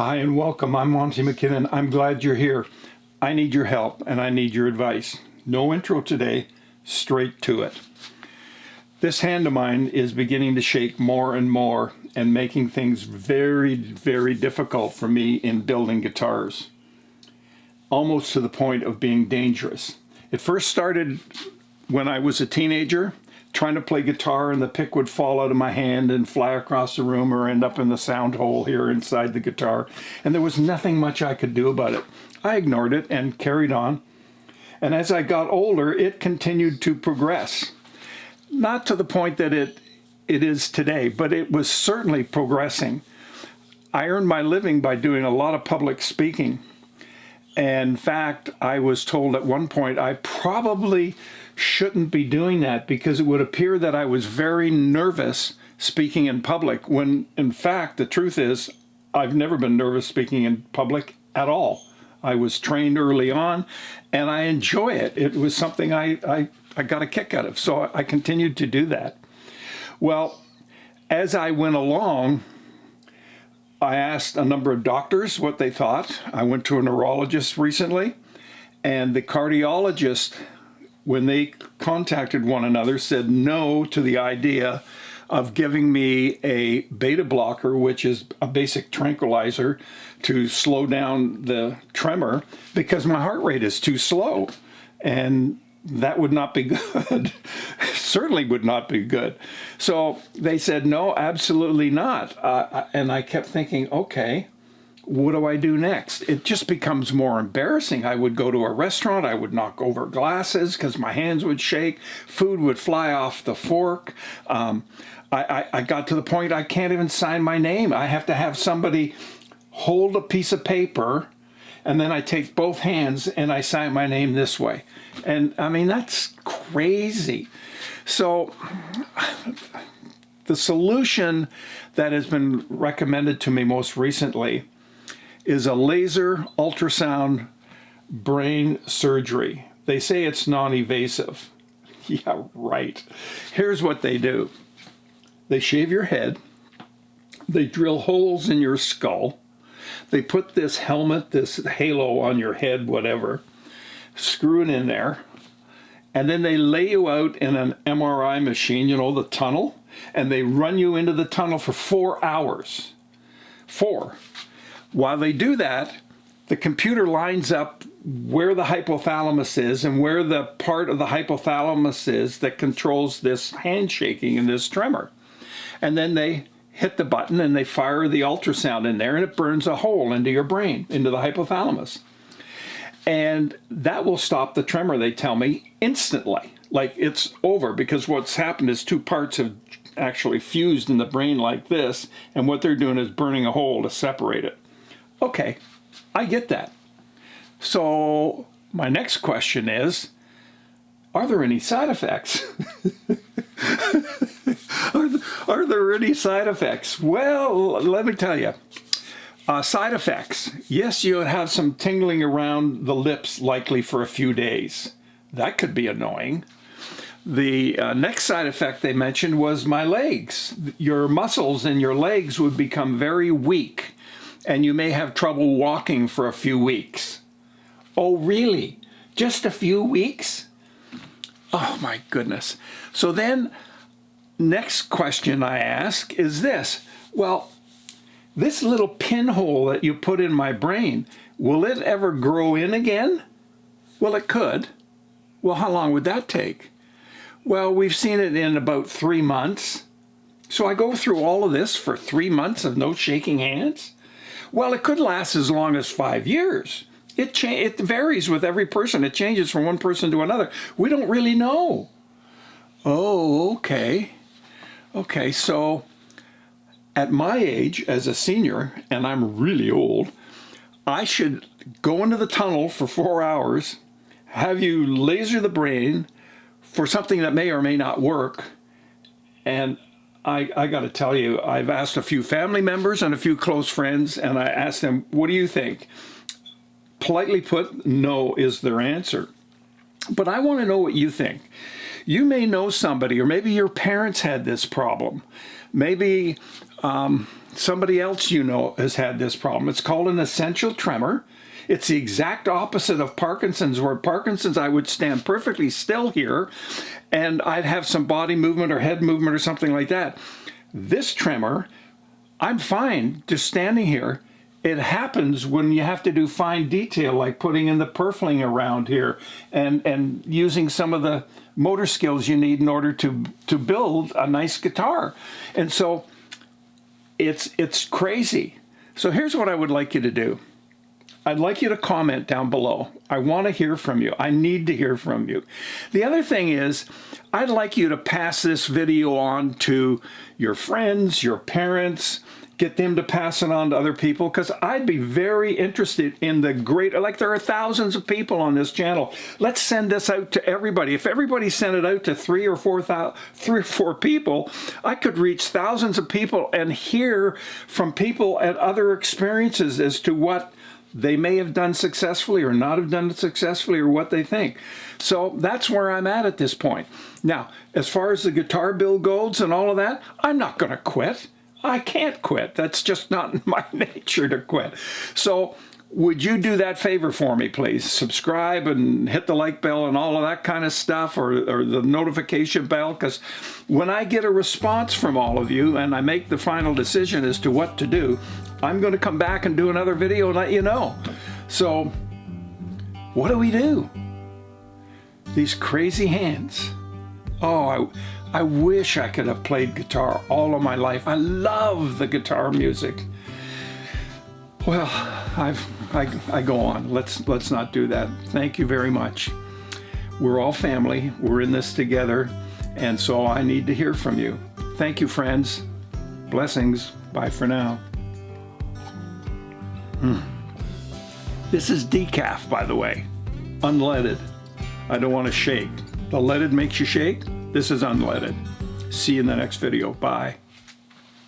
Hi and welcome. I'm Monty McKinnon. I'm glad you're here. I need your help and I need your advice. No intro today, straight to it. This hand of mine is beginning to shake more and more and making things very, very difficult for me in building guitars. Almost to the point of being dangerous. It first started when I was a teenager, trying to play guitar and the pick would fall out of my hand and fly across the room or end up in the sound hole here inside the guitar. And there was nothing much I could do about it. I ignored it and carried on. And as I got older, it continued to progress. Not to the point that it is today, but it was certainly progressing. I earned my living by doing a lot of public speaking. And in fact, I was told at one point I probably shouldn't be doing that because it would appear that I was very nervous speaking in public, when in fact the truth is I've never been nervous speaking in public at all. I was trained early on and I enjoy it. It was something I got a kick out of, so I continued to do that. Well, as I went along, I asked a number of doctors what they thought. I went to a neurologist recently, and the cardiologist, when they contacted one another, said no to the idea of giving me a beta blocker, which is a basic tranquilizer to slow down the tremor, because my heart rate is too slow. And that would not be good. Certainly would not be good. So they said, no, absolutely not. And I kept thinking, okay, what do I do next? It just becomes more embarrassing. I would go to a restaurant, I would knock over glasses because my hands would shake, food would fly off the fork. I got to the point I can't even sign my name. I have to have somebody hold a piece of paper, and then I take both hands and I sign my name this way. And I mean, that's crazy. So the solution that has been recommended to me most recently is a laser ultrasound brain surgery. They say it's non-invasive. Yeah, right. Here's what they do. They shave your head. They drill holes in your skull. They put this helmet, this halo on your head, whatever, screw it in there, and then they lay you out in an MRI machine, you know, the tunnel, and they run you into the tunnel for 4 hours. 4. While they do that, the computer lines up where the hypothalamus is and where the part of the hypothalamus is that controls this handshaking and this tremor. And then they hit the button and they fire the ultrasound in there and it burns a hole into your brain, into the hypothalamus. And that will stop the tremor, they tell me, instantly. Like it's over, because what's happened is 2 parts have actually fused in the brain like this, and what they're doing is burning a hole to separate it. Okay, I get that. So my next question is, are there any side effects? Are there any side effects? Well, let me tell you. Side effects. Yes, you would have some tingling around the lips, likely for a few days. That could be annoying. The next side effect they mentioned was my legs. Your muscles in your legs would become very weak, and you may have trouble walking for a few weeks. Oh, really? Just a few weeks? Oh, my goodness. So then, next question I ask is this. Well, this little pinhole that you put in my brain, will it ever grow in again? Well, it could. Well, how long would that take? Well, we've seen it in about 3 months. So I go through all of this for 3 months of no shaking hands? Well, it could last as long as 5 years. It varies with every person. It changes from one person to another. We don't really know. Oh, okay. Okay, so at my age, as a senior, and I'm really old, I should go into the tunnel for 4 hours, have you laser the brain for something that may or may not work. And I got to tell you, I've asked a few family members and a few close friends, and I asked them, what do you think? Politely put, no is their answer. But I want to know what you think. You may know somebody, or maybe your parents had this problem. Maybe somebody else you know has had this problem. It's called an essential tremor. It's the exact opposite of Parkinson's, where Parkinson's I would stand perfectly still here and I'd have some body movement or head movement or something like that. This tremor, I'm fine just standing here. It happens when you have to do fine detail, like putting in the purfling around here and using some of the motor skills you need in order to build a nice guitar. And so it's crazy. So here's what I would like you to do. I'd like you to comment down below. I want to hear from you. I need to hear from you. The other thing is, I'd like you to pass this video on to your friends, your parents, get them to pass it on to other people, because I'd be very interested in the great, like there are thousands of people on this channel. Let's send this out to everybody. If everybody sent it out to three or four people, I could reach thousands of people and hear from people and other experiences as to what they may have done successfully or not have done it successfully, or what they think. So that's where I'm at this point. Now, as far as the guitar build goes and all of that, I'm not going to quit. I can't quit. That's just not in my nature to quit. So would you do that favor for me, please? Subscribe and hit the like bell and all of that kind of stuff, or the notification bell, because when I get a response from all of you and I make the final decision as to what to do, I'm going to come back and do another video and let you know. So what do we do? These crazy hands. Oh, I wish I could have played guitar all of my life. I love the guitar music. Well, I go on. Let's not do that. Thank you very much. We're all family. We're in this together, and so I need to hear from you. Thank you, friends. Blessings. Bye for now. This is decaf, by the way. Unleaded. I don't want to shake. The leaded makes you shake. This is unleaded. See you in the next video. Bye.